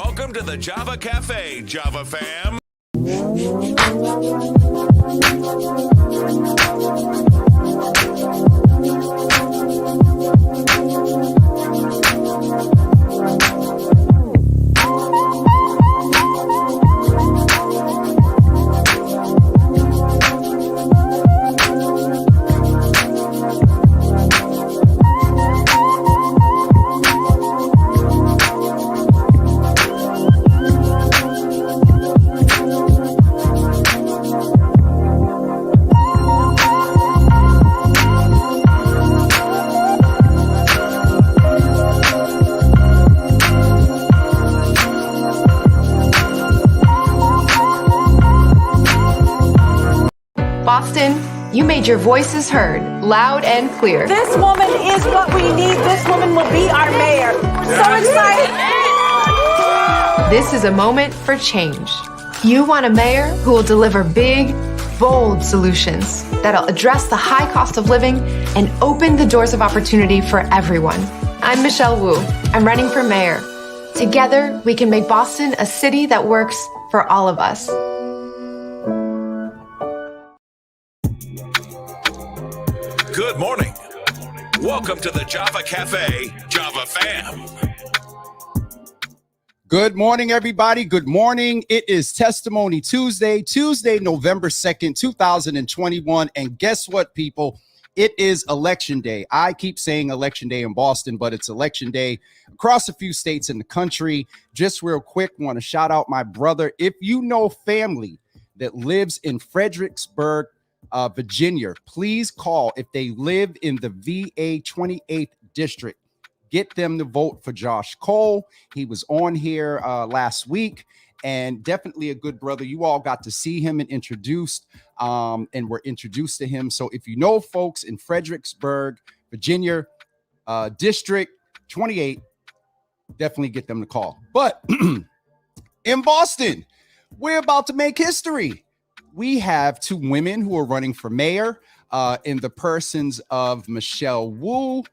Welcome to the Java Cafe, Java fam. Boston, you made your voices heard, loud and clear. This woman is what we need. This woman will be our mayor. So excited. This is a moment for change. You want a mayor who will deliver big, bold solutions that'll address the high cost of living and open the doors of opportunity for everyone. I'm Michelle Wu. I'm running for mayor. Together, we can make Boston a city that works for all of us. Good morning. Welcome to the Java Cafe, Java fam. Good morning, everybody. Good morning. It is Testimony Tuesday, November 2nd, 2021. And guess what, people? It is Election Day. I keep saying Election Day in Boston, but it's Election Day across a few states in the country. Just real quick, want to shout out my brother. If you know family that lives in Fredericksburg, Virginia, please call if they live in the VA 28th district. Get them to vote for Josh Cole. He was on here last week and definitely a good brother. You all got to see him and were introduced to him. So if you know folks in Fredericksburg, Virginia, District 28, definitely get them to call. But in Boston, we're about to make history. We have two women who are running for mayor in the persons of Michelle Wu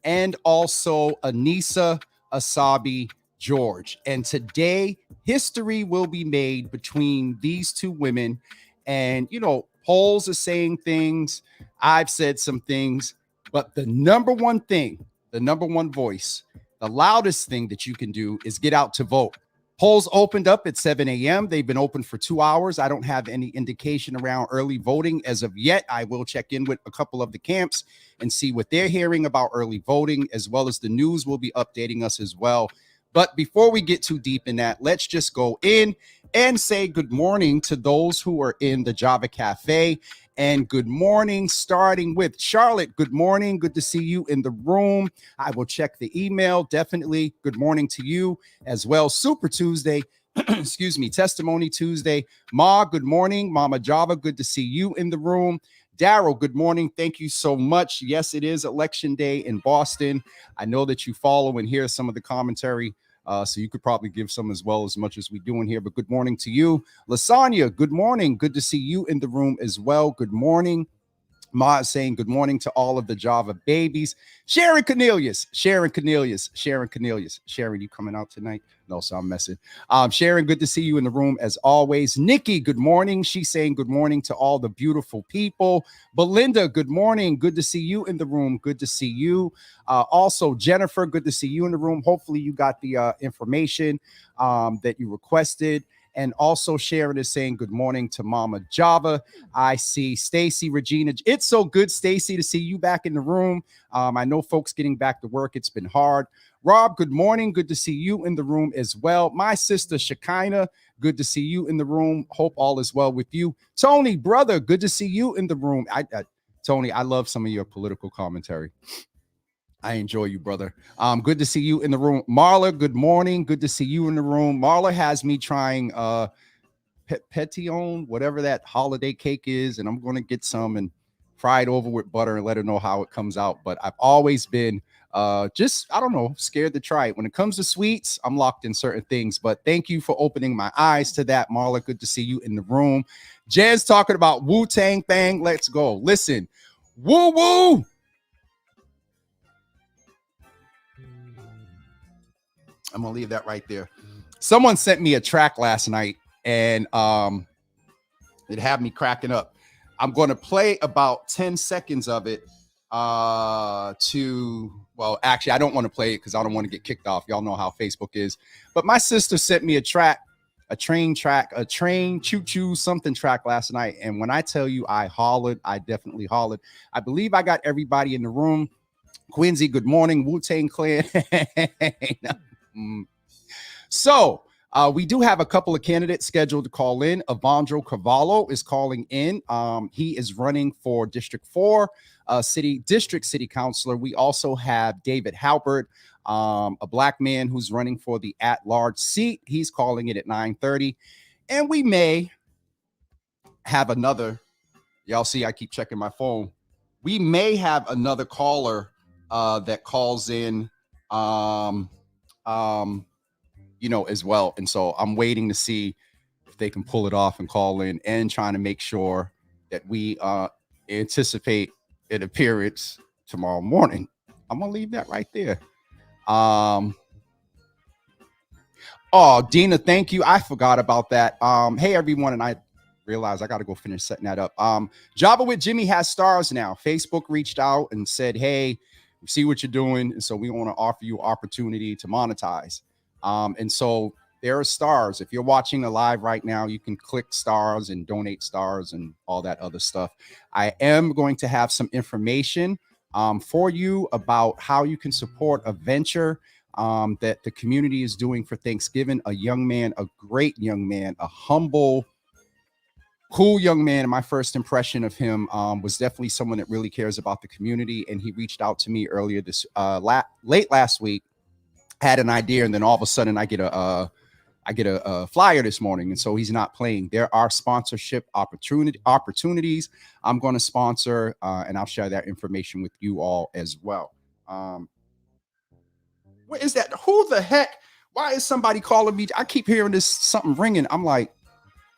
and also Anissa Asabi George. And today, history will be made between these two women. And, you know, polls are saying things. I've said some things. But the number one thing, the number one voice, the loudest thing that you can do is get out to vote. Polls opened up at 7 a.m. They've been open for 2 hours. I don't have any indication around early voting as of yet. I will check in with a couple of the camps and see what they're hearing about early voting, as well as the news will be updating us as well. But before we get too deep in that, let's just go in and say good morning to those who are in the Java Cafe. And good morning, starting with Charlotte. Good morning. Good to see you in the room. I will check the email. Definitely good morning to you as well. Super Tuesday. Excuse me. Testimony Tuesday. Ma, good morning. Mama Java, good to see you in the room. Daryl, good morning. Thank you so much. Yes, it is Election Day in Boston. I know that you follow and hear some of the commentary. So you could probably give some as well, as much as we do in here. But good morning to you. Lasagna, good morning. Good to see you in the room as well. Good morning. Ma is saying good morning to all of the Java babies. Sharon Cornelius. Sharon, you coming out tonight? No, so I'm messing. Sharon, good to see you in the room as always. Nikki, good morning. She's saying good morning to all the beautiful people. Belinda, good morning. Good to see you in the room. Good to see you. Also, Jennifer, good to see you in the room. Hopefully you got the information that you requested. And also Sharon is saying good morning to Mama Java. I see Stacy, Regina. It's so good, Stacy, to see you back in the room. I know folks getting back to work. It's been hard. Rob, good morning. Good to see you in the room as well. My sister, Shekinah, good to see you in the room. Hope all is well with you. Tony, brother, good to see you in the room. Tony, I love some of your political commentary. I enjoy you, brother. Good to see you in the room. Marla, good morning. Good to see you in the room. Marla has me trying petillon, whatever that holiday cake is, and I'm going to get some and fry it over with butter and let her know how it comes out. But I've always been scared to try it. When it comes to sweets, I'm locked in certain things. But thank you for opening my eyes to that, Marla. Good to see you in the room. Jen's talking about Wu-Tang Bang. Let's go. Listen, woo-woo. I'm going to leave that right there. someone sent me a track last night, and it had me cracking up. I'm going to play about 10 seconds of it well, actually, I don't want to play it because I don't want to get kicked off. Y'all know how Facebook is. But my sister sent me a train choo-choo something track last night. And when I tell you I hollered, I definitely hollered. I believe I got everybody in the room. Quincy, good morning. Wu-Tang Clan. So we do have a couple of candidates scheduled to call in. Evandro Cavallo is calling in. He is running for District 4, District City Councilor. We also have David Halpert, a black man who's running for the at-large seat. He's calling it at 9:30. And we may have another, y'all see I keep checking my phone. We may have another caller that calls in as well. And so I'm waiting to see if they can pull it off and call in, and trying to make sure that we anticipate an appearance tomorrow morning. I'm gonna leave that right there. Oh, Dina, thank you. I forgot about that. Hey everyone, and I realized I got to go finish setting that up. Java with Jimmy has stars now. Facebook reached out and said, hey, we see what you're doing, and so we want to offer you opportunity to monetize. And so there are stars. If you're watching the live right now, you can click stars and donate stars and all that other stuff. I am going to have some information for you about how you can support a venture that the community is doing for Thanksgiving. A young man, a great young man, a humble, cool young man. And my first impression of him was definitely someone that really cares about the community. And he reached out to me earlier late last week. Had an idea, and then all of a sudden I get a flyer this morning, and so he's not playing. There are sponsorship opportunities. I'm going to sponsor, and I'll share that information with you all as well. What is that? Who the heck? Why is somebody calling me? I keep hearing this something ringing. I'm like,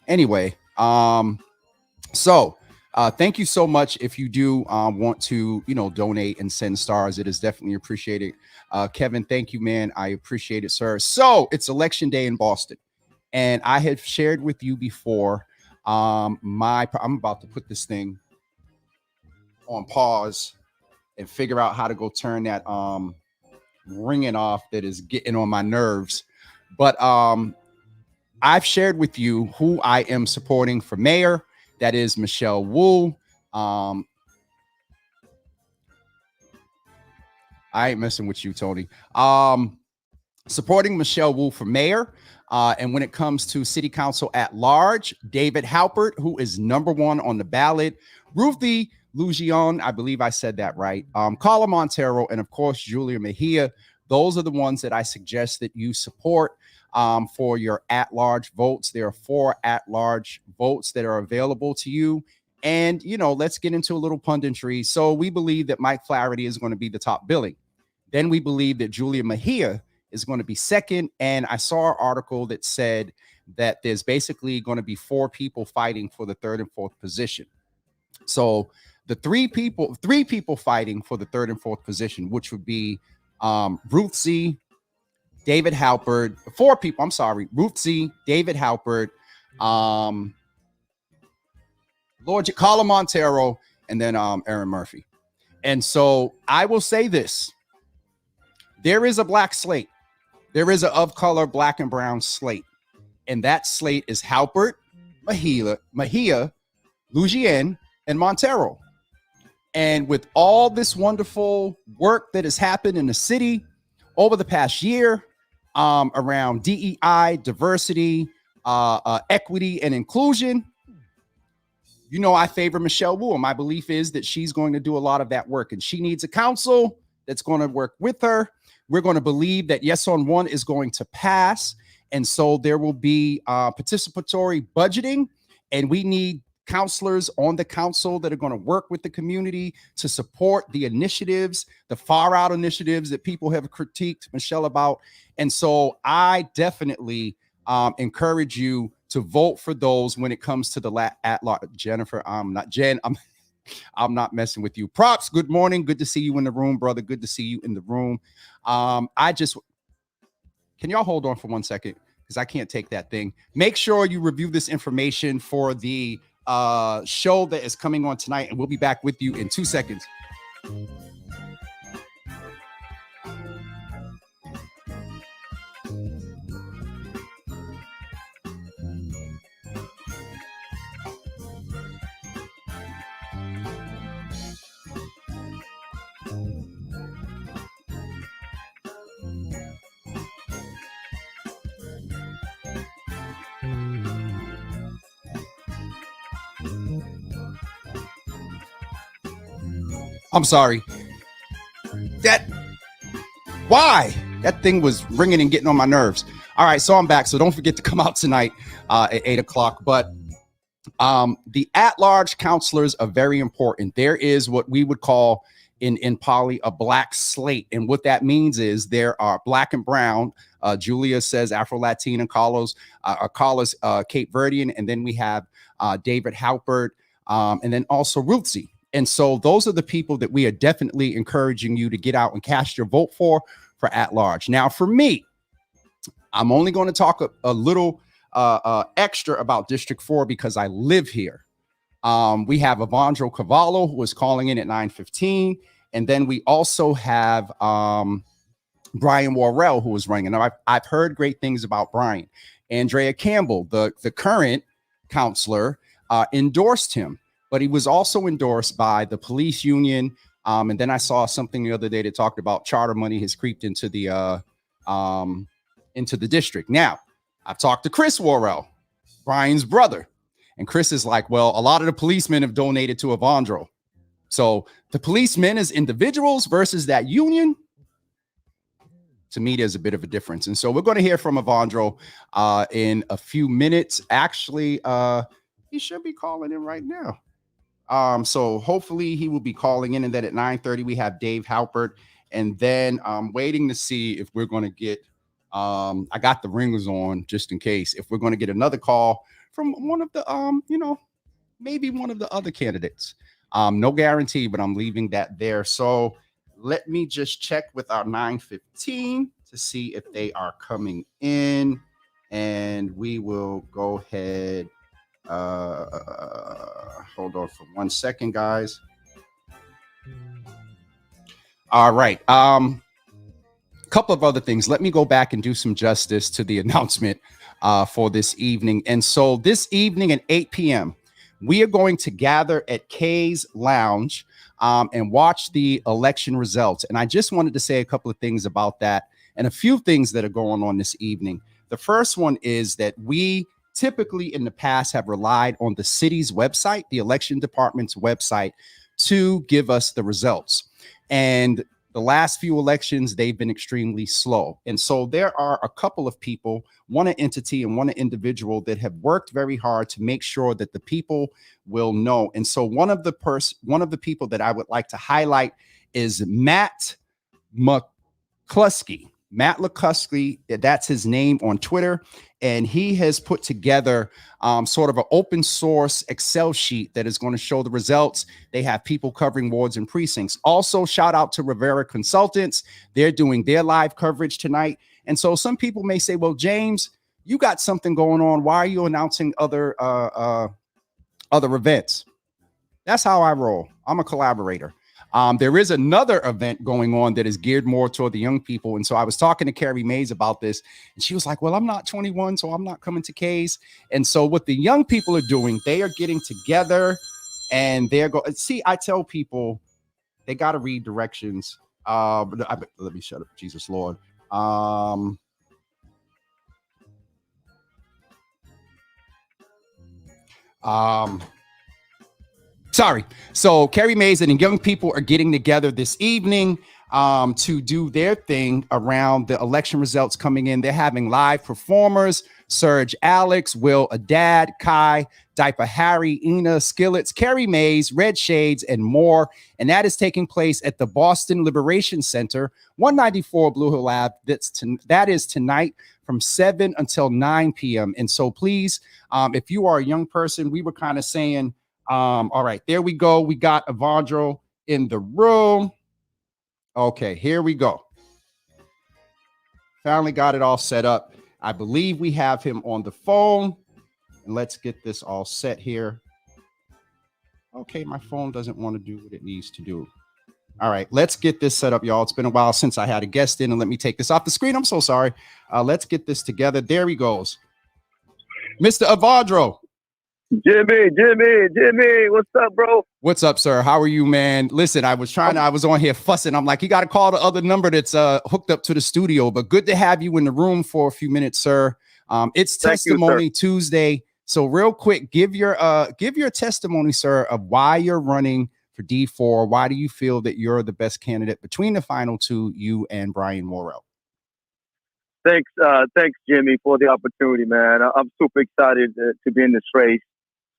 anyway. So thank you so much. If you do want to, donate and send stars, it is definitely appreciated. Kevin, thank you, man. I appreciate it, sir. So it's election day in Boston, and I had shared with you before. I'm about to put this thing on pause and figure out how to go turn that ringing off that is getting on my nerves. But I've shared with you who I am supporting for mayor. That is Michelle Wu. I ain't messing with you, Tony. Supporting Michelle Wu for mayor. And when it comes to city council at large, David Halpert, who is #1 on the ballot, Ruthie Lujion, I believe I said that right, Carla Montero, and of course, Julia Mejia. Those are the ones that I suggest that you support for your at-large votes. There are 4 at-large votes that are available to you. And, let's get into a little punditry. So we believe that Mike Flaherty is going to be the top billing. Then we believe that Julia Mejia is going to be second. And I saw an article that said that there's basically going to be 4 people fighting for the 3rd and 4th position. So the three people fighting for the 3rd and 4th position, which would be Ruth C., David Halpert, 4 people, I'm sorry, Ruth C., David Halpert, Carla Montero, and then Aaron Murphy. And so I will say this. There is a black slate. There is a of color black and brown slate. And that slate is Halpert, Mejia, Lujian, and Montero. And with all this wonderful work that has happened in the city over the past year around DEI, diversity, equity, and inclusion, I favor Michelle Wu. My belief is that she's going to do a lot of that work, and she needs a council that's going to work with her. We're going to believe that Yes on One is going to pass. And so there will be participatory budgeting, and we need counselors on the council that are going to work with the community to support the initiatives, the far out initiatives that people have critiqued Michelle about. And so I definitely encourage you to vote for those when it comes to the at-large. Jennifer, I'm not messing with you. Props, good morning. Good to see you in the room, brother. Good to see you in the room. Can y'all hold on for 1 second? because I can't take that thing. Make sure you review this information for the show that is coming on tonight, and we'll be back with you in 2 seconds. I'm sorry. Why? That thing was ringing and getting on my nerves. All right, so I'm back. So don't forget to come out tonight at 8 o'clock. But the at-large counselors are very important. There is what we would call in poly a black slate. And what that means is there are black and brown. Julia says Afro-Latin, and Carlos Cape Verdean. And then we have David Halpert, and then also Ruthsey. And so those are the people that we are definitely encouraging you to get out and cast your vote for at large. Now, for me, I'm only going to talk a little extra about District 4 because I live here. We have Evandro Cavallo, who is calling in at 9:15. And then we also have Brian Worrell, who is running. Now, I've heard great things about Brian. Andrea Campbell, the current counselor, endorsed him. But he was also endorsed by the police union. And then I saw something the other day that talked about charter money has creeped into the district. Now, I've talked to Chris Worrell, Brian's brother. And Chris is like, well, a lot of the policemen have donated to Evandro. So the policemen as individuals versus that union, to me, there's a bit of a difference. And so we're going to hear from Evandro in a few minutes. Actually, he should be calling in right now. So hopefully he will be calling in, and then at 9:30 we have Dave Halpert, and then I'm waiting to see if we're going to get I got the ringers on just in case if we're going to get another call from one of the maybe one of the other candidates. No guarantee, but I'm leaving that there. So let me just check with our 9:15 to see if they are coming in, and we will go ahead. Hold on for 1 second, guys. All right. Couple of other things. Let me go back and do some justice to the announcement for this evening. And so this evening at 8 p.m., we are going to gather at Kay's Lounge and watch the election results. And I just wanted to say a couple of things about that and a few things that are going on this evening. The first one is that we typically in the past have relied on the city's website, the election department's website, to give us the results. And the last few elections, they've been extremely slow. And so there are a couple of people, one an entity and one an individual, that have worked very hard to make sure that the people will know. And so one of the people that I would like to highlight is Matt McCluskey. Matt McCluskey, that's his name on Twitter. And he has put together sort of an open source Excel sheet that is going to show the results. They have people covering wards and precincts. Also, shout out to Rivera Consultants. They're doing their live coverage tonight. And so some people may say, well, James, you got something going on. Why are you announcing other events? That's how I roll. I'm a collaborator. There is another event going on that is geared more toward the young people. And so I was talking to Carrie Mays about this, and she was like, well, I'm not 21, so I'm not coming to K's. And so what the young people are doing, they are getting together and they're going. See, I tell people they got to read directions. Let me shut up. Jesus Lord. Sorry. So Carrie Mays and young people are getting together this evening to do their thing around the election results coming in. They're having live performers: Serge Alex, Will Adad, Kai, Diaper Harry, Ina, Skillets, Carrie Mays, Red Shades, and more. And that is taking place at the Boston Liberation Center, 194 Blue Hill Ave. That is tonight from 7 until 9 p.m. And so please, if you are a young person, we were kind of saying, all right, there we go. We got Evandro in the room. Okay, here we go. Finally got it all set up. I believe we have him on the phone. And let's get this all set here. Okay, my phone doesn't want to do what it needs to do. All right, let's get this set up, y'all. It's been a while since I had a guest in, and let me take this off the screen. I'm so sorry. Let's get this together. There he goes. Mr. Avandro. Jimmy, what's up, bro? What's up, sir? How are you, man? Listen, I was on here fussing. I'm like, you got to call the other number that's hooked up to the studio, but good to have you in the room for a few minutes, sir. It's Testimony Tuesday. So real quick, give your testimony, sir, of why you're running for D4. Why do you feel that you're the best candidate between the final two, you and Brian Morrell? Thanks, Jimmy, for the opportunity, man. I'm super excited to be in this race.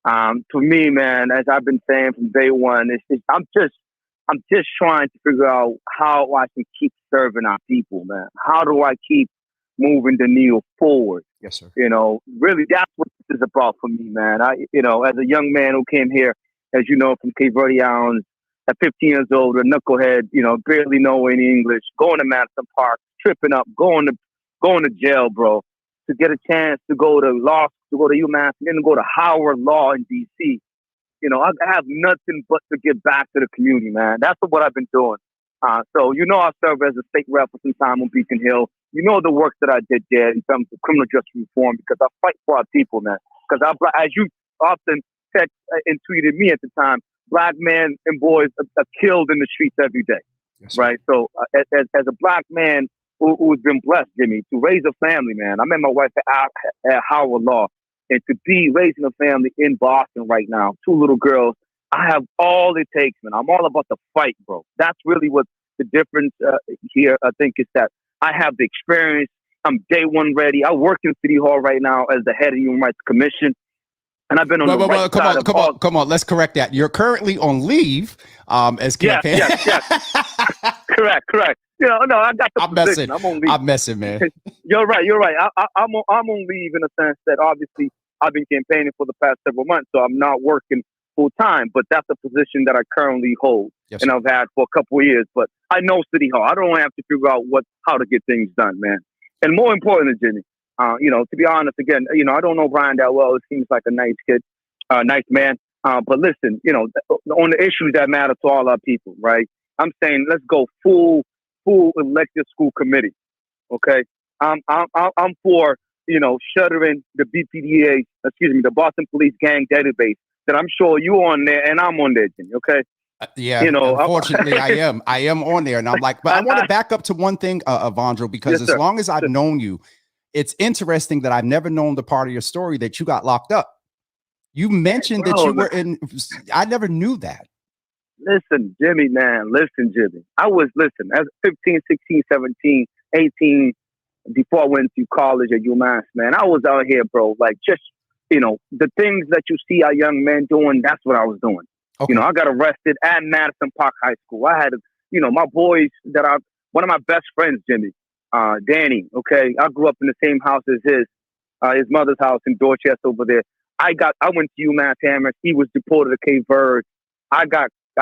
For me, man, as I've been saying from day one, I'm just trying to figure out how I can keep serving our people, man. How do I keep moving the needle forward? Yes, sir. Really, that's what this is about for me, man. As a young man who came here, as you know, from Cape Verde Islands, at 15 years old, a knucklehead, barely know any English, going to Madison Park, tripping up, going to jail, bro, to get a chance to go to law, to go to UMass, and then to go to Howard Law in D.C. I have nothing but to give back to the community, man. That's what I've been doing. I serve as a state rep for some time on Beacon Hill. The work that I did there in terms of criminal justice reform, because I fight for our people, man. Because as you often text and tweeted me at the time, black men and boys are killed in the streets every day, yes, right? So as a black man who's been blessed, Jimmy, to raise a family, man. I met my wife at Howard Law, and to be raising a family in Boston right now, 2 little girls, I have all it takes, man. I'm all about the fight, bro. That's really what the difference here, I think, is that I have the experience. I'm day one ready. I work in City Hall right now as the head of the Human Rights Commission. And I've been on the right side of all. Come on. Let's correct that. You're currently on leave as campaign. Yes. Correct. No, I got the position. I'm on leave. I'm messing, man. You're right. I'm on leave in a sense that obviously I've been campaigning for the past several months, so I'm not working full time. But that's a position that I currently hold, yes, and I've had for a couple of years. But I know City Hall. I don't have to figure out how to get things done, man. And more importantly, Jimmy, to be honest, again, I don't know Brian that well. It seems like a nice kid, nice man. But listen, on the issues that matter to all our people, right? I'm saying let's go full elected school committee. Okay, I'm for shuttering the BPDA, the Boston Police Gang Database. That I'm sure you're on there and I'm on there, Jimmy. Okay. Yeah, unfortunately, I am on there, and I'm like, but I want to back up to one thing, Avandro, because as long as I've known you, it's interesting that I've never known the part of your story that you got locked up. You mentioned that you were in. I never knew that. Listen, Jimmy, man. I was as 15, 16, 17, 18, before I went to college at UMass, man. I was out here, bro, like just, the things that you see our young men doing, that's what I was doing. Okay. I got arrested at Madison Park High School. I had, my boys one of my best friends, Jimmy, Danny. Okay. I grew up in the same house as his mother's house in Dorchester over there. I went to UMass Amherst. He was deported to Cape Verde. I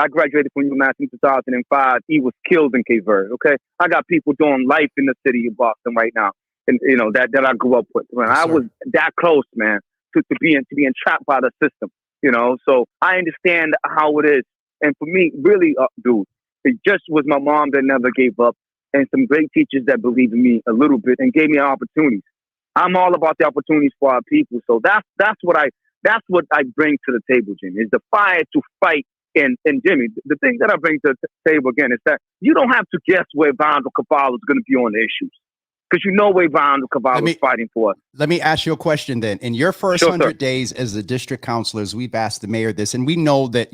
graduated from UMass in 2005. He was killed in Cape Verde. Okay. I got people doing life in the city of Boston right now. And, that I grew up with. Yes, I was that close, man, to being trapped by the system. So I understand how it is. And for me, really, dude, it just was my mom that never gave up and some great teachers that believed in me a little bit and gave me opportunities. I'm all about the opportunities for our people. So that's what I bring to the table, Jimmy, is the fire to fight. And Jimmy, the thing that I bring to the table again is that you don't have to guess where Vando Cavallo is going to be on the issues. Because where Vando Cavallo is fighting for. Let me ask you a question then. In your first 100 days as the district councilors, we've asked the mayor this, and we know that,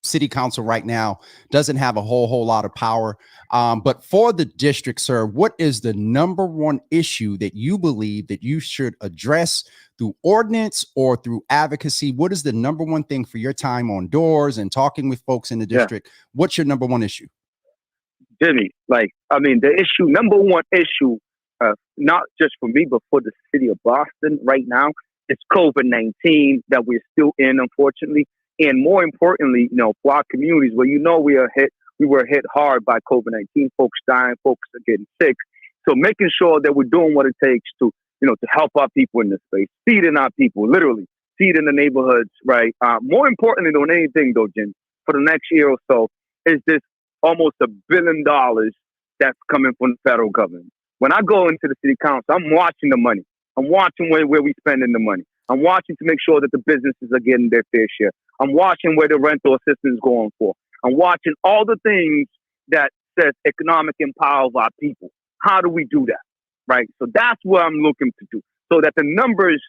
city council right now doesn't have a whole lot of power. But for the district, sir, what is the number one issue that you believe that you should address through ordinance or through advocacy? What is the number one thing for your time on doors and talking with folks in the district? Yeah. What's your number one issue? Jimmy, the number one issue, not just for me, but for the city of Boston right now, it's COVID-19 that we're still in, unfortunately. And more importantly, for our communities where, we were hit hard by COVID-19, folks dying, folks are getting sick. So making sure that we're doing what it takes to, to help our people in this space, feeding our people, literally feeding the neighborhoods, right? More importantly than anything, though, Jim, for the next year or so, is this almost $1 billion that's coming from the federal government. When I go into the city council, I'm watching the money. I'm watching where we spending the money. I'm watching to make sure that the businesses are getting their fair share. I'm watching where the rental assistance is going for. I'm watching all the things that says economic empower of our people. How do we do that? Right? So that's what I'm looking to do, so that the numbers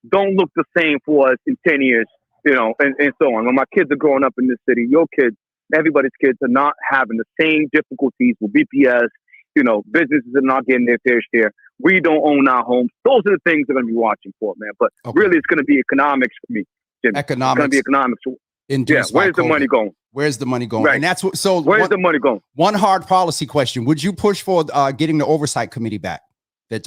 don't look the same for us in 10 years, and so on. When my kids are growing up in this city, your kids, everybody's kids are not having the same difficulties with BPS. Businesses are not getting their fair share. We don't own our homes. Those are the things I'm going to be watching for, man. But really, it's going to be economics for me, Jimmy. Economics. It's going to be economics. Yeah, where's the money going? Where's the money going? Right. And that's what. So where's the money going? One hard policy question: would you push for getting the oversight committee back? That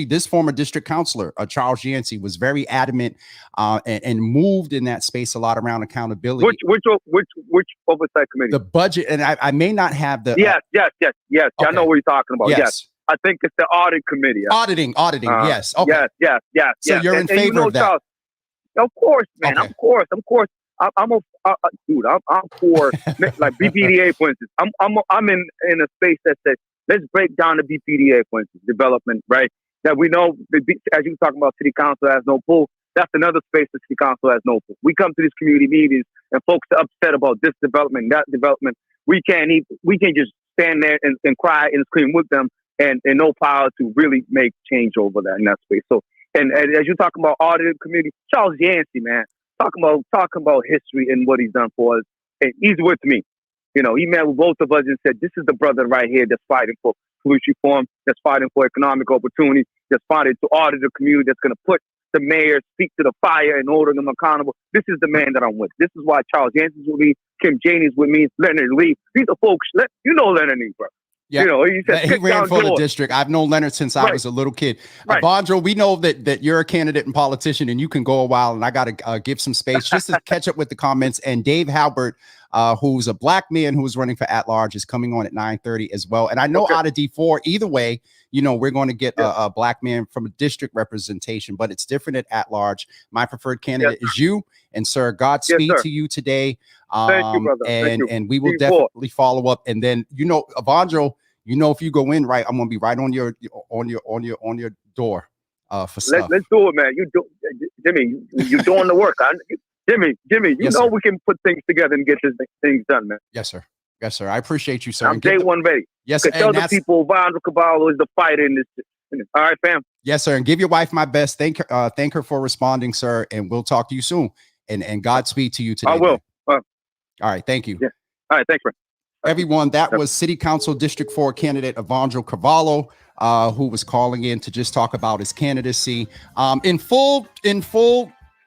this former district councilor, Charles Yancey, was very adamant and moved in that space a lot around accountability. Which oversight committee? The budget, and I may not have the. Yes. Okay. I know what you're talking about. Yes. I think it's the audit committee. Auditing. Yes. Okay. Yes. So you're in favor of that? Charles, of course, man. Okay. Of course. I'm for like BPDA, for instance. I'm in a space that says, let's break down the BPDA, for instance, development, right? That we know, as you were talking about, city council has no pull. That's another space that city council has no pull. We come to these community meetings and folks are upset about this development, that development. We can't just stand there and cry and scream with them and no power to really make change over that in that space. So, and as you talk about audit community, Charles Yancey, man, talking about history and what he's done for us, and he's with me. He met with both of us and said, this is the brother right here that's fighting for police reform, that's fighting for economic opportunity, that's fighting to audit the community, that's going to put the mayor, speak to the fire and order them accountable. This is the man that I'm with. This is why Charles Yancey's with me, Kim Janey's with me, Leonard Lee. These are folks, Leonard Lee, bro. Yeah, he ran for the district. I've known Leonard since I was a little kid. Right. Vondro, we know that you're a candidate and politician, and you can go a while, and I got to give some space just to catch up with the comments. And Dave Halbert, who's a black man who's running for at-large, is coming on at 9:30 as well. And I know out of D4, either way, we're going to get a black man from a district representation, but it's different at-large. My preferred candidate is you. And sir, Godspeed to you today. Thank you, brother. And we will definitely follow up. And then, Vondro, if you go in right, I'm gonna be right on your door for stuff. Let's do it, man. Jimmy, you're doing the work. Jimmy, we can put things together and get things done, man. Yes, sir. I appreciate you, sir. I'm day one ready. Yes, sir. Tell the people Vondro Cavallo is the fighter in this. All right, fam. Yes, sir. And give your wife my best. Thank her for responding, sir. And we'll talk to you soon. And Godspeed to you today. I will. All right. Thank you. Yeah. All right. Thanks, man. Everyone, that was City Council District 4 candidate Vondro Cavallo, who was calling in to just talk about his candidacy. In full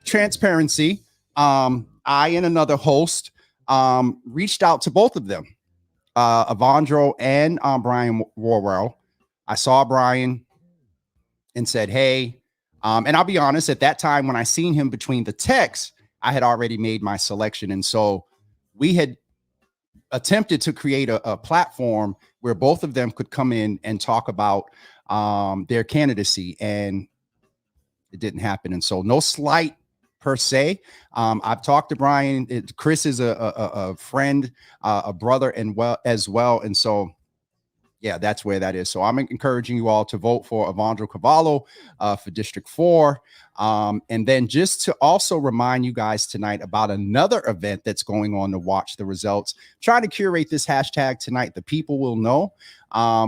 transparency, I and another host reached out to both of them, Vondro and Brian Worrell. I saw Brian and said, hey, and I'll be honest, at that time when I seen him between the texts, I had already made my selection. And so we had attempted to create a platform where both of them could come in and talk about their candidacy, and it didn't happen. And so no slight per se. I've talked to Brian. Chris is a friend, a brother as well. And so, yeah, that's where that is. So I'm encouraging you all to vote for Vondro Cavallo for District 4. And then just to also remind you guys tonight about another event that's going on to watch the results. Trying to curate this hashtag tonight. The people will know.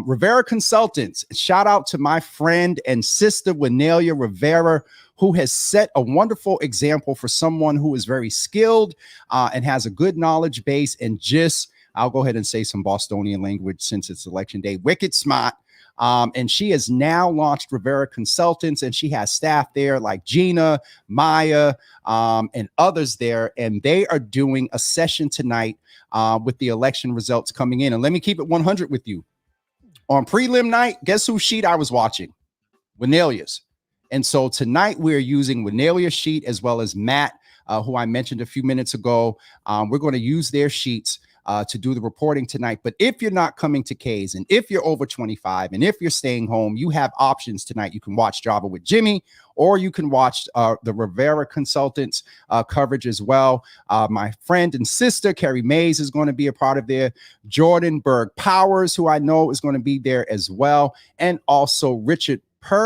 Rivera Consultants. Shout out to my friend and sister, Winelia Rivera, who has set a wonderful example for someone who is very skilled and has a good knowledge base and just, I'll go ahead and say some Bostonian language since it's election day, wicked smart. And she has now launched Rivera Consultants, and she has staff there like Gina, Maya, and others there. And they are doing a session tonight with the election results coming in. And let me keep it 100 with you. On prelim night, guess whose sheet I was watching? Winelia's. And so tonight we're using Winelia's sheet as well as Matt, who I mentioned a few minutes ago. We're going to use their sheets to do the reporting tonight. But if you're not coming to K's, and if you're over 25, and if you're staying home, you have options tonight. You can watch Java with Jimmy, or you can watch the Rivera Consultants coverage as well. My friend and sister, Carrie Mays, is going to be a part of there. Jordan Berg Powers, who I know is going to be there as well. And also Richard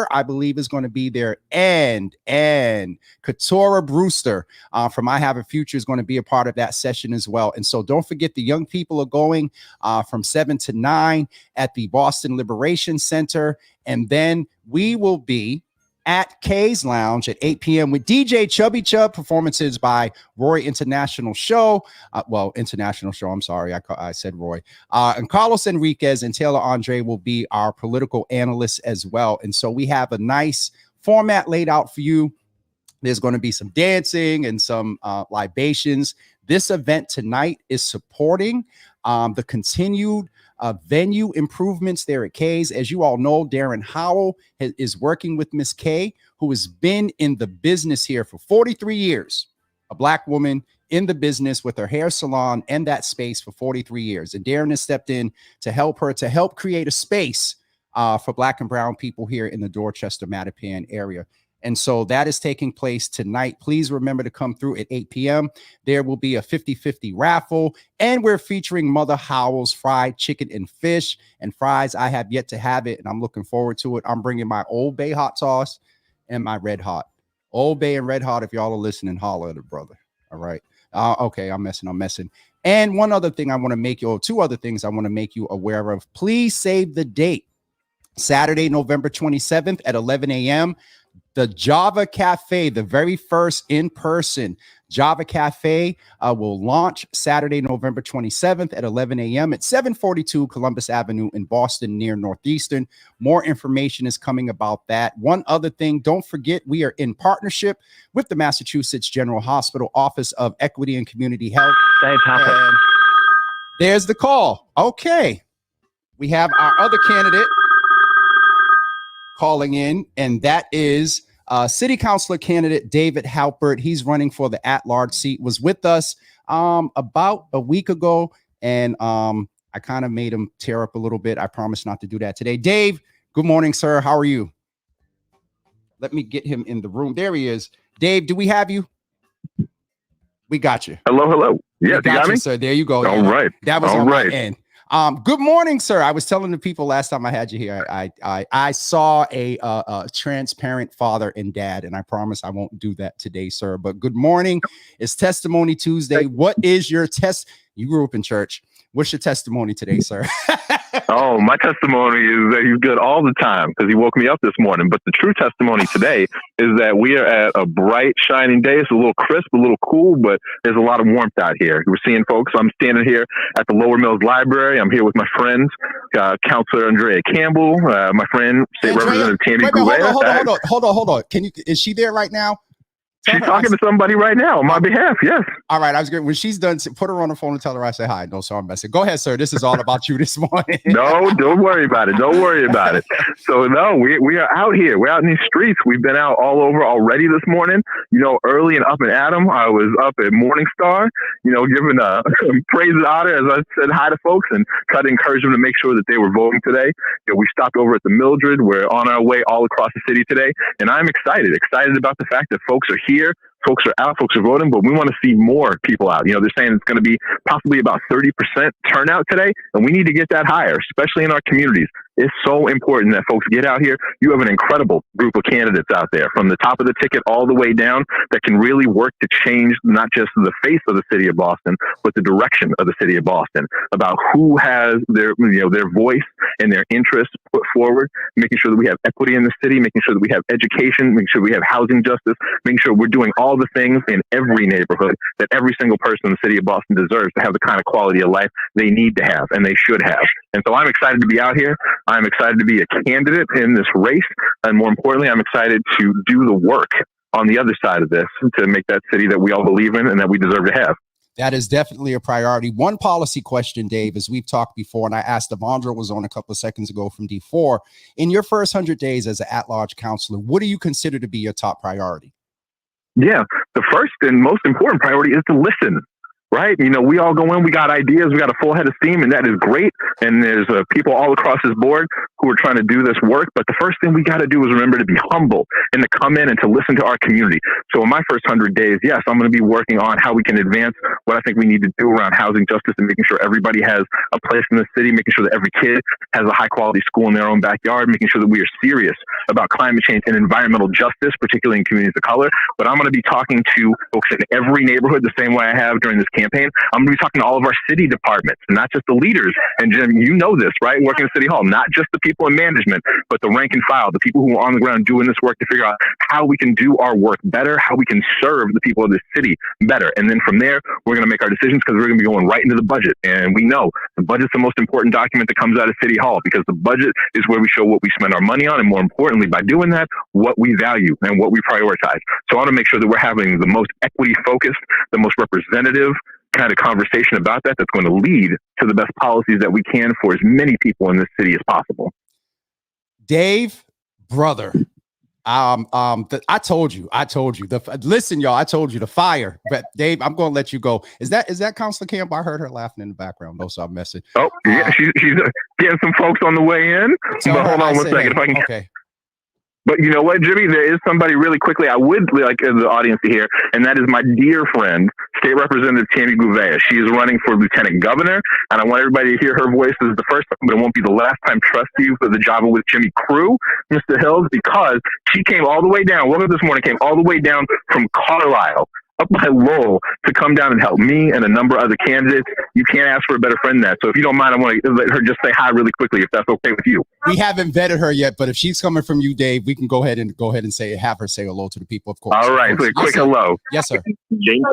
I believe, is going to be there, and Katora Brewster from I Have a Future is going to be a part of that session as well. And so don't forget, the young people are going from 7 to 9 at the Boston Liberation Center, and then we will be at K's Lounge at 8 p.m. with DJ Chubby Chub, performances by Roy International Show. International Show. I'm sorry. I said Roy. And Carlos Enriquez and Taylor Andre will be our political analysts as well. And so we have a nice format laid out for you. There's going to be some dancing and some libations. This event tonight is supporting the continued venue improvements there at K's. As you all know, Darren Howell is working with Miss K, who has been in the business here for 43 years, a Black woman in the business with her hair salon and that space for 43 years. And Darren has stepped in to help create a space for Black and brown people here in the Dorchester, Mattapan area. And so that is taking place tonight. Please remember to come through at 8 p.m. There will be a 50-50 raffle, and we're featuring Mother Howell's fried chicken and fish and fries. I have yet to have it, and I'm looking forward to it. I'm bringing my Old Bay hot sauce and my Red Hot. Old Bay and Red Hot, if y'all are listening, holler at it, brother. All right. Okay, I'm messing. And two other things I want to make you aware of. Please save the date. Saturday, November 27th at 11 a.m., the Java Cafe, the very first in-person Java Cafe, will launch Saturday, November 27th at 11 a.m. at 742 Columbus Avenue in Boston near Northeastern. More information is coming about that. One other thing, don't forget, we are in partnership with the Massachusetts General Hospital Office of Equity and Community Health. And there's the call. Okay. We have our other candidate calling in, and that is City Councilor candidate David Halpert. He's running for the at-large seat, was with us about a week ago, and I kind of made him tear up a little bit. I promise not to do that today. Dave, good morning, sir. How are you? Let me get him in the room. There he is. Dave, do we have you? We got you. Hello. Yeah, you got me, sir. There you go. All right. That was on my end. Good morning, sir. I was telling the people last time I had you here, I saw a transparent father and dad, and I promise I won't do that today, sir. But good morning. It's Testimony Tuesday. What is your You grew up in church. What's your testimony today, sir? Oh, my testimony is that he's good all the time because he woke me up this morning. But the true testimony today is that we are at a bright, shining day. It's a little crisp, a little cool, but there's a lot of warmth out here. We're seeing folks. I'm standing here at the Lower Mills Library. I'm here with my friends, Counselor Andrea Campbell, my friend, State Representative Tammy Gouveia. Hold on. Is she there right now? She's talking to somebody right now on my behalf. Yes. All right. I was good. When she's done, put her on the phone and tell her I say hi. No, so I'm messing. Go ahead, sir. This is all about you this morning. No, don't worry about it. So no, we are out here. We're out in these streets. We've been out all over already this morning. You know, early and up and at 'em. I was up at Morningstar, giving praise and honor as I said hi to folks and try to encourage them to make sure that they were voting today. We stopped over at the Mildred. We're on our way all across the city today. And I'm excited about the fact that folks are here. Folks are out, folks are voting, but we want to see more people out. They're saying it's going to be possibly about 30% turnout today, and we need to get that higher, especially in our communities. It's so important that folks get out here. You have an incredible group of candidates out there from the top of the ticket all the way down that can really work to change not just the face of the city of Boston, but the direction of the city of Boston about who has their voice and their interests put forward, making sure that we have equity in the city, making sure that we have education, making sure we have housing justice, making sure we're doing all the things in every neighborhood that every single person in the city of Boston deserves to have the kind of quality of life they need to have and they should have. And so I'm excited to be out here. I'm excited to be a candidate in this race. And more importantly, I'm excited to do the work on the other side of this to make that city that we all believe in and that we deserve to have. That is definitely a priority. One policy question, Dave, as we've talked before, and I asked Devondra was on a couple of seconds ago from D4. In your first 100 days as an at-large counselor, what do you consider to be your top priority? Yeah, the first and most important priority is to listen. right? You know, we all go in, we got ideas, we got a full head of steam, and that is great. And there's people all across this board who are trying to do this work. But the first thing we got to do is remember to be humble and to come in and to listen to our community. So in my first 100 days, yes, I'm going to be working on how we can advance what I think we need to do around housing justice and making sure everybody has a place in the city, making sure that every kid has a high quality school in their own backyard, making sure that we are serious about climate change and environmental justice, particularly in communities of color. But I'm going to be talking to folks in every neighborhood the same way I have during this campaign. I'm going to be talking to all of our city departments, not just the leaders. And Jim, you know this, right? Working at City Hall, not just the people in management, but the rank and file, the people who are on the ground doing this work to figure out how we can do our work better, how we can serve the people of this city better. And then from there, we're going to make our decisions because we're going to be going right into the budget. And we know the budget's the most important document that comes out of City Hall, because the budget is where we show what we spend our money on. And more importantly, by doing that, what we value and what we prioritize. So I want to make sure that we're having the most equity focused, the most representative kind of conversation about that, that's going to lead to the best policies that we can for as many people in this city as possible. Dave, brother, I told you, listen, y'all, I told you the fire, but Dave, I'm going to let you go. Is that Counselor Camp? I heard her laughing in the background. No, so I'm messing. Oh, yeah, she's getting some folks on the way in. But hold on one second. If I can. Okay. But you know what, Jimmy? There is somebody really quickly I would like the audience to hear, and that is my dear friend, State Representative Tammy Gouveia. She is running for Lieutenant Governor, and I want everybody to hear her voice. This is the first time, but it won't be the last time. Trust you for the Java with Jimmy crew, Mr. Hills, because she came all the way down. Woke up this morning, came all the way down from Carlisle, up by Lowell, to come down and help me and a number of other candidates. You can't ask for a better friend than that. So if you don't mind, I want to let her just say hi really quickly, if that's okay with you. We haven't vetted her yet, but if she's coming from you, Dave, we can go ahead and have her say hello to the people, of course. All right, so a quick hello. Yes, sir. James.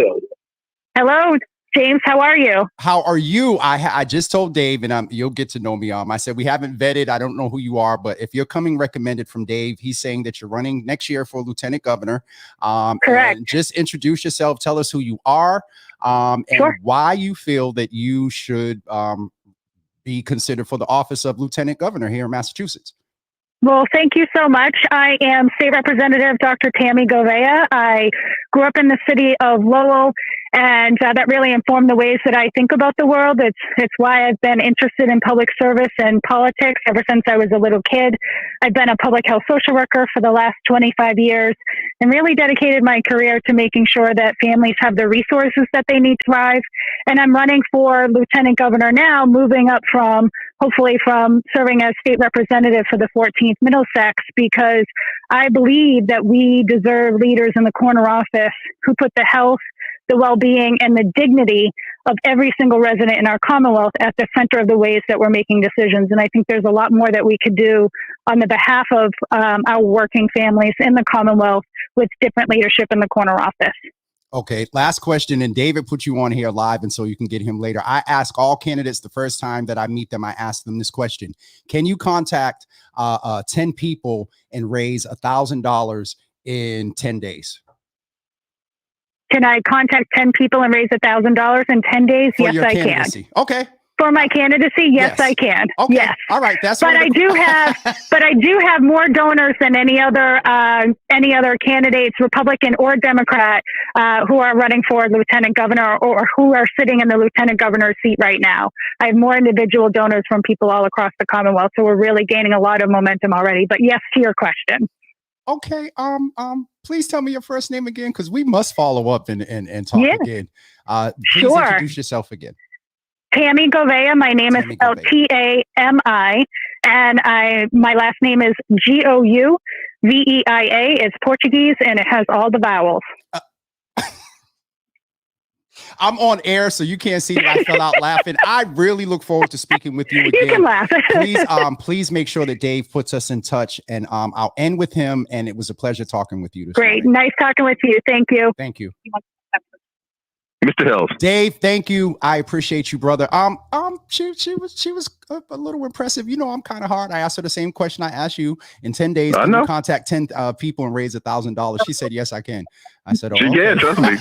Hello, James. How are you? How are you? I just told Dave, and you'll get to know me. I said we haven't vetted. I don't know who you are, but if you're coming recommended from Dave, he's saying that you're running next year for Lieutenant Governor. Correct. And just introduce yourself. Tell us who you are, and sure. why you feel that you should be considered for the office of Lieutenant Governor here in Massachusetts. Well, thank you so much. I am State Representative Dr. Tammy Gouveia. I grew up in the city of Lowell, and that really informed the ways that I think about the world. It's why I've been interested in public service and politics ever since I was a little kid. I've been a public health social worker for the last 25 years and really dedicated my career to making sure that families have the resources that they need to thrive. And I'm running for Lieutenant Governor now, moving up hopefully from serving as state representative for the 14th Middlesex, because I believe that we deserve leaders in the corner office who put the health, the well-being, and the dignity of every single resident in our Commonwealth at the center of the ways that we're making decisions. And I think there's a lot more that we could do on the behalf of our working families in the Commonwealth with different leadership in the corner office. Okay, last question, and David put you on here live, and so you can get him later. I ask all candidates the first time that I meet them, I ask them this question. Can you contact 10 people and raise $1,000 in 10 days? Can I contact 10 people and raise $1,000 in 10 days? For yes, I candidacy. can. Okay. For my candidacy, yes, I can. Okay. Yes. All right. That's but I do have more donors than any other candidates, Republican or Democrat, who are running for Lieutenant Governor or who are sitting in the Lieutenant Governor's seat right now. I have more individual donors from people all across the Commonwealth, so we're really gaining a lot of momentum already. But yes, to your question. Okay. Please tell me your first name again, because we must follow up and talk again. Please introduce yourself again. Tammy Gouveia. My name is spelled Tami, and my last name is Gouveia. It's Portuguese, and it has all the vowels. I'm on air, so you can't see that I fell out laughing. I really look forward to speaking with you again. You can laugh. Please make sure that Dave puts us in touch, and I'll end with him. And it was a pleasure talking with you this Great. morning. Nice talking with you. Thank you. Thank you. Mr. Hills. Dave, thank you. I appreciate you, brother. She was a little impressive. You know, I'm kind of hard. I asked her the same question I asked you. In 10 days, I can know. you contact 10 people and raise $1,000? She said, yes, I can. I said, oh, She okay. can, trust me.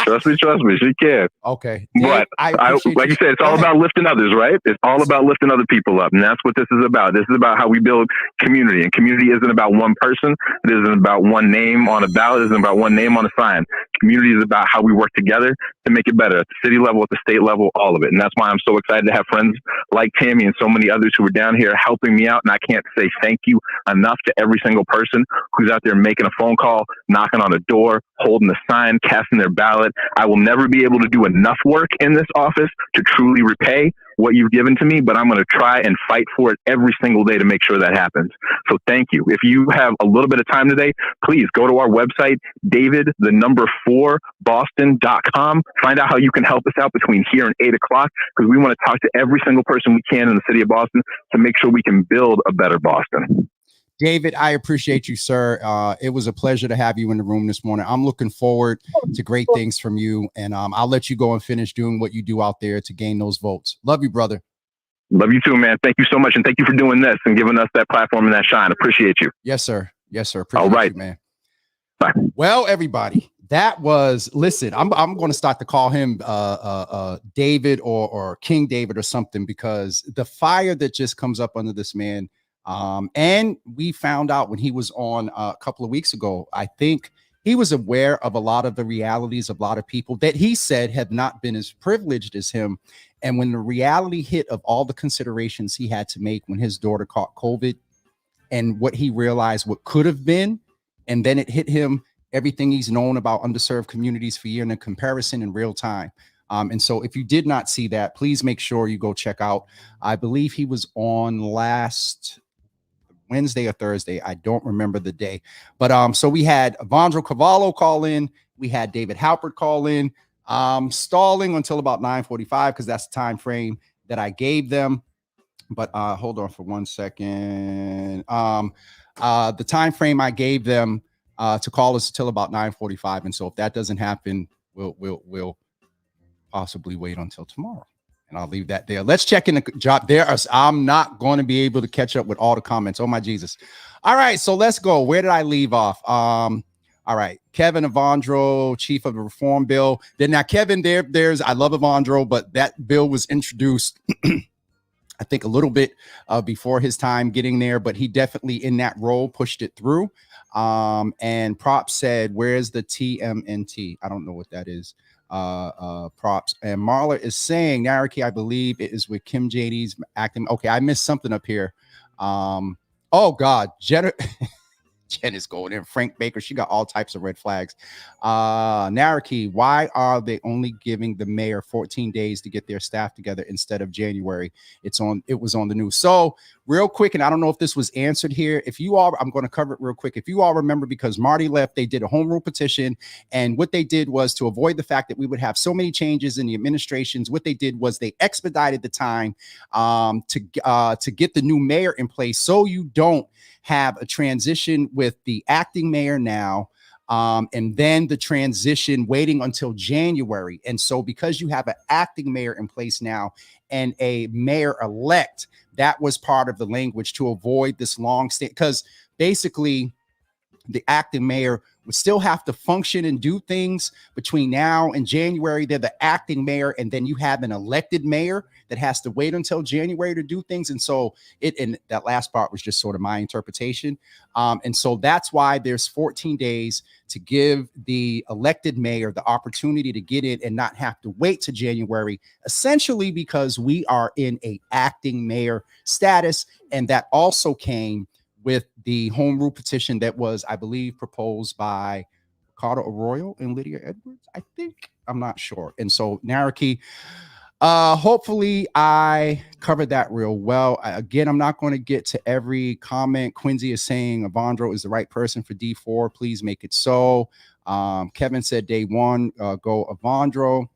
Trust me, she can. Okay. Dave, But like you said, it's all about lifting others, right? It's all about lifting other people up. And that's what this is about. This is about how we build community. And community isn't about one person. It isn't about one name on a ballot. It isn't about one name on a sign. Community is about how we work together to make it better at the city level, at the state level, all of it. And that's why I'm so excited to have friends like Tammy and so many others who are down here helping me out. And I can't say thank you enough to every single person who's out there making a phone call, knocking on a door, holding a sign, casting their ballot. I will never be able to do enough work in this office to truly repay what you've given to me, but I'm going to try and fight for it every single day to make sure that happens. So thank you. If you have a little bit of time today, please go to our website, david4boston.com. Find out how you can help us out between here and 8 o'clock, because we want to talk to every single person we can in the city of Boston to make sure we can build a better Boston. David, I appreciate you, sir. It was a pleasure to have you in the room this morning. I'm looking forward to great things from you, and I'll let you go and finish doing what you do out there to gain those votes. Love you, brother. Love you too, man. Thank you so much, and thank you for doing this and giving us that platform and that shine. Appreciate you. Yes, sir. Yes, sir. Appreciate all right, you, man. Bye. Well, everybody, that was, listen, I'm going to start to call him David or King David or something, because the fire that just comes up under this man. And we found out when he was on a couple of weeks ago, I think he was aware of a lot of the realities of a lot of people that he said have not been as privileged as him. And when the reality hit of all the considerations he had to make when his daughter caught COVID, and what he realized what could have been, and then it hit him, everything he's known about underserved communities for years, and a comparison in real time. And so if you did not see that, please make sure you go check out. I believe he was on last Wednesday or Thursday. I don't remember the day, but so we had Evandro Cavallo call in. We had David Halpert call in, stalling until about 9:45, because that's the time frame that I gave them. But hold on for 1 second. The time frame I gave them to call us until about 9:45, and so if that doesn't happen, we'll possibly wait until tomorrow. And I'll leave that there. Let's check in the job there. I'm not going to be able to catch up with all the comments. Oh my Jesus. All right, so let's go. Where did I leave off? All right, Kevin Evandro, chief of the reform bill. Then now, Kevin, there's I love Evandro, but that bill was introduced I think a little bit before his time getting there, but he definitely in that role pushed it through. And Props said, where's the TMNT? I don't know what that is. Props. And Marla is saying, Naraki, I believe it is with Kim JD's acting. Okay, I missed something up here. Oh God, Jen is going in. Frank Baker, she got all types of red flags. Naraki, why are they only giving the mayor 14 days to get their staff together instead of January? It was on the news. So real quick, and I don't know if this was answered here. If you all, I'm going to cover it real quick. If you all remember, because Marty left, they did a home rule petition. And what they did was to avoid the fact that we would have so many changes in the administrations. What they did was they expedited the time to get the new mayor in place, so you don't have a transition with the acting mayor now, and then the transition waiting until January. And so because you have an acting mayor in place now and a mayor-elect, that was part of the language to avoid this long stay, because basically the acting mayor would still have to function and do things between now and January. They're the acting mayor, and then you have an elected mayor that has to wait until January to do things. And so and that last part was just sort of my interpretation. And so that's why there's 14 days to give the elected mayor the opportunity to get in and not have to wait to January, essentially because we are in a acting mayor status. And that also came with the home rule petition that was, I believe, proposed by Ricardo Arroyo and Lydia Edwards, I think. I'm not sure. And so, Naraki, hopefully I covered that real well. Again, I'm not going to get to every comment. Quincy is saying Evandro is the right person for D4. Please make it so. Kevin said day one, go Evandro.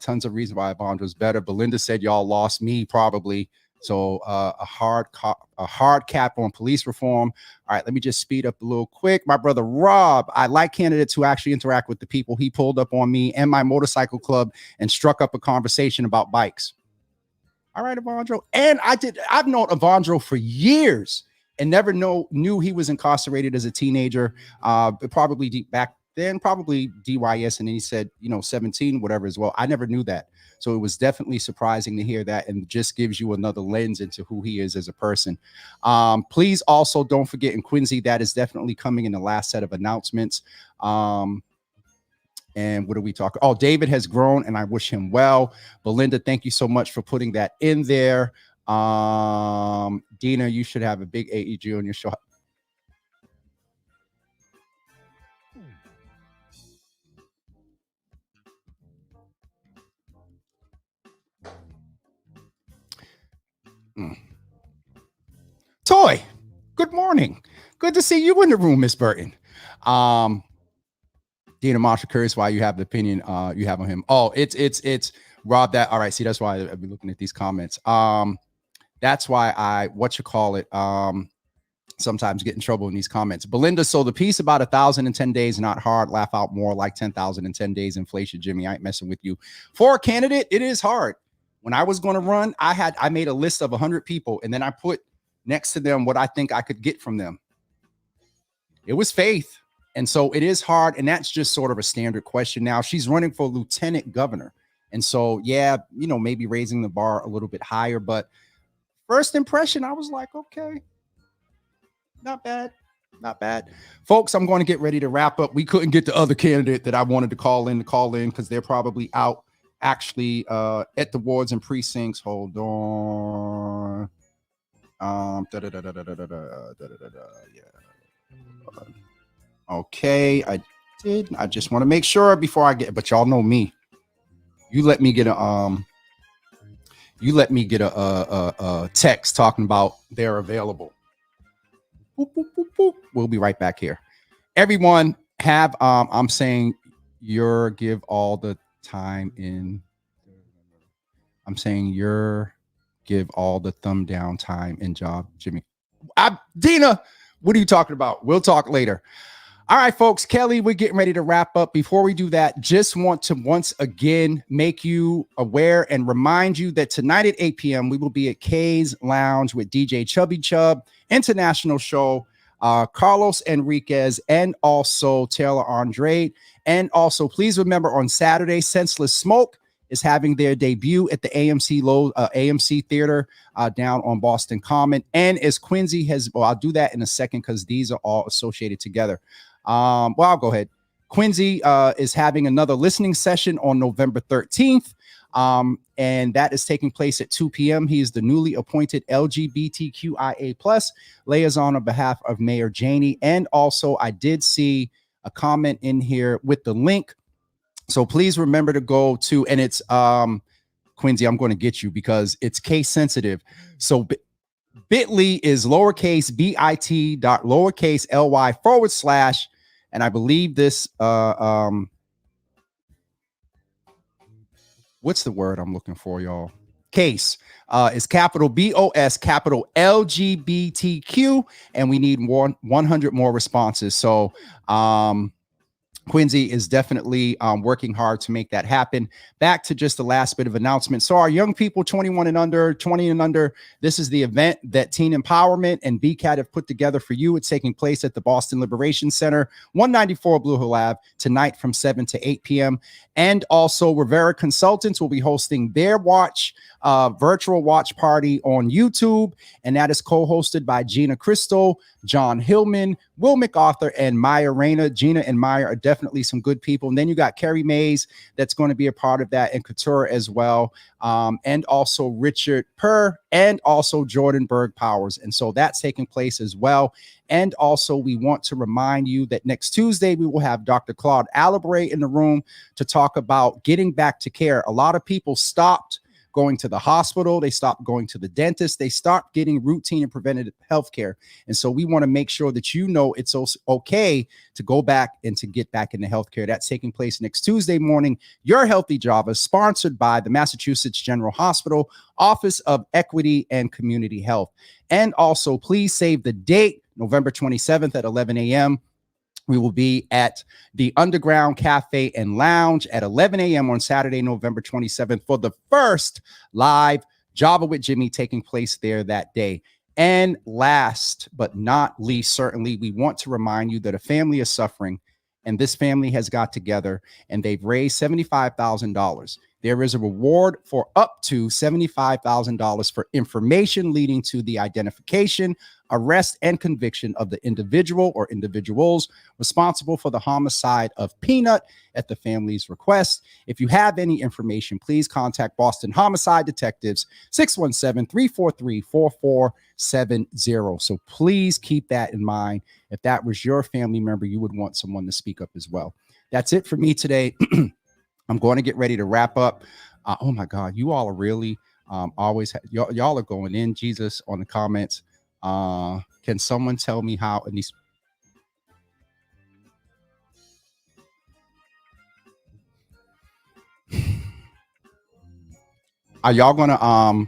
Tons of reasons why Evandro is better. Belinda said y'all lost me probably. So a hard cap on police reform. All right, let me just speed up a little quick. My brother Rob, I like candidates who actually interact with the people. He pulled up on me and my motorcycle club and struck up a conversation about bikes. All right, Evandro. And I've known Evandro for years and never knew he was incarcerated as a teenager. Probably back then, probably DYS. And then he said, 17, whatever as well. I never knew that. So it was definitely surprising to hear that, and just gives you another lens into who he is as a person. Please also don't forget, in Quincy, that is definitely coming in the last set of announcements. And what are we talking? Oh, David has grown, and I wish him well. Belinda, thank you so much for putting that in there. Dina, you should have a big AEG on your show. Toy, good morning. Good to see you in the room, Miss Burton. Dina Marshall, curious why you have the opinion you have on him. Oh, it's Rob. That all right. See, that's why I've been looking at these comments. That's why I sometimes get in trouble in these comments. Belinda, so the piece about 1,010 days, not hard. Laugh out more like 10,010 days inflation. Jimmy, I ain't messing with you. For a candidate, it is hard. When I was going to run, I made a list of 100 people, and then I put next to them what I think I could get from them. It was faith. And so it is hard. And that's just sort of a standard question. Now she's running for lieutenant governor. And so, yeah, maybe raising the bar a little bit higher. But first impression, I was like, okay, not bad. Not bad. Folks, I'm going to get ready to wrap up. We couldn't get the other candidate that I wanted to call in because they're probably out actually at the wards and precincts. Hold on. Okay, I just want to make sure before I get, but y'all know me. You let me get a text talking about they're available. Boop, boop, boop, boop. We'll be right back here. Everyone have I'm saying give all the time in. I'm saying give all the thumb down time in job, Jimmy. Dina, what are you talking about? We'll talk later. All right, folks. Kelly, we're getting ready to wrap up. Before we do that, just want to once again make you aware and remind you that tonight at 8 p.m. we will be at Kay's Lounge with DJ Chubby Chub, international show, Carlos Enriquez, and also Taylor Andre. And also, please remember on Saturday, Senseless Smoke is having their debut at the AMC Theater down on Boston Common. And as Quincy has, I'll do that in a second because these are all associated together. I'll go ahead. Quincy is having another listening session on November 13th. And that is taking place at 2 p.m. He is the newly appointed LGBTQIA+ liaison on behalf of Mayor Janey. And also, I did see a comment in here with the link. So please remember to go to, and it's Quincy, I'm going to get you because it's case sensitive. So bit.ly is lowercase bit.lowercase ly/, and I believe this what's the word I'm looking for, y'all? Case is capital BOS, capital LGBTQ, and we need 100 more responses. So Quincy is definitely working hard to make that happen. Back to just the last bit of announcement. So our young people, 21 and under, 20 and under, this is the event that Teen Empowerment and BCAT have put together for you. It's taking place at the Boston Liberation Center, 194 Blue Hill Ave, tonight from 7 to 8 p.m. And also Rivera Consultants will be hosting their virtual watch party on YouTube. And that is co-hosted by Gina Crystal, John Hillman, Will MacArthur, and Maya Rayner. Gina and Maya are definitely some good people. And then you got Kerry Mays that's going to be a part of that, and Couture as well. And also Richard Purr, and also Jordan Berg Powers. And so that's taking place as well. And also we want to remind you that next Tuesday, we will have Dr. Claude Alabray in the room to talk about getting back to care. A lot of people stopped going to the hospital. They stop going to the dentist. They start getting routine and preventative health care. And so we want to make sure that you know it's okay to go back and to get back into healthcare. That's taking place next Tuesday morning. Your Healthy Java, sponsored by the Massachusetts General Hospital, Office of Equity and Community Health. And also, please save the date, November 27th at 11 a.m. We will be at the Underground Cafe and Lounge at 11 a.m. on Saturday, November 27th for the first live Java with Jimmy taking place there that day. And last but not least, certainly, we want to remind you that a family is suffering, and this family has got together and they've raised $75,000. There is a reward for up to $75,000 for information leading to the identification, arrest, and conviction of the individual or individuals responsible for the homicide of Peanut at the family's request. If you have any information, please contact Boston Homicide Detectives, 617-343-4470. So please keep that in mind. If that was your family member, you would want someone to speak up as well. That's it for me today. I'm going to get ready to wrap up. Oh my God, you all are really always y'all are going in, Jesus, on the comments. Can someone tell me how? And these, are y'all gonna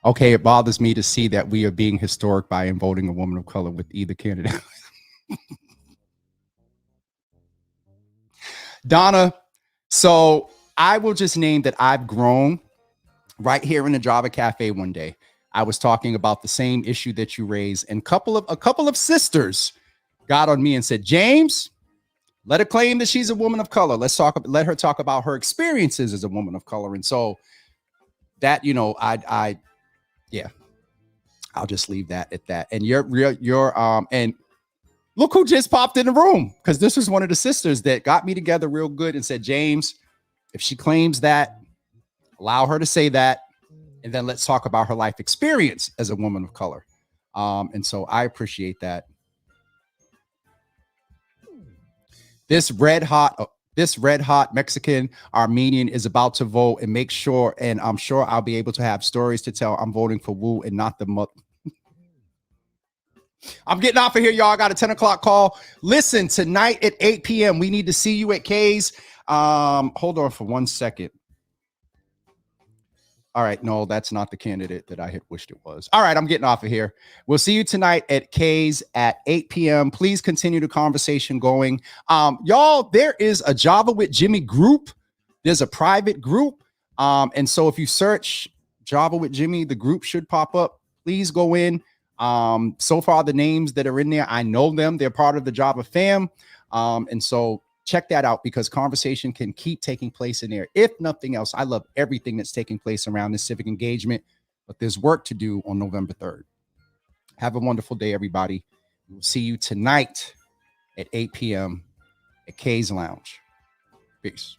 Okay, it bothers me to see that we are being historic by voting a woman of color with either candidate. Donna, so I will just name that I've grown right here in the Java Cafe one day. I was talking about the same issue that you raised, and a couple of sisters got on me and said, James, let her claim that she's a woman of color. Let her talk about her experiences as a woman of color. And so that, yeah, I'll just leave that at that. And and look who just popped in the room, because this was one of the sisters that got me together real good and said, James, if she claims that, allow her to say that, and then let's talk about her life experience as a woman of color. And so I appreciate that. This red hot Mexican Armenian is about to vote, and make sure, and I'm sure I'll be able to have stories to tell. I'm voting for Wu and not the mother. I'm getting off of here, y'all. I got a 10 o'clock call. Listen, tonight at 8 p.m., we need to see you at K's. Hold on for 1 second. All right, no, that's not the candidate that I had wished it was. All right, I'm getting off of here. We'll see you tonight at K's at 8 p.m. Please continue the conversation going. Y'all, there is a Java with Jimmy group. There's a private group. And so if you search Java with Jimmy, the group should pop up. Please go in. So far, the names that are in there, I know them. They're part of the Java fam. And so check that out, because conversation can keep taking place in there. If nothing else, I love everything that's taking place around this civic engagement, but there's work to do on November 3rd. Have a wonderful day, everybody. We'll see you tonight at 8 p.m. at K's Lounge. Peace.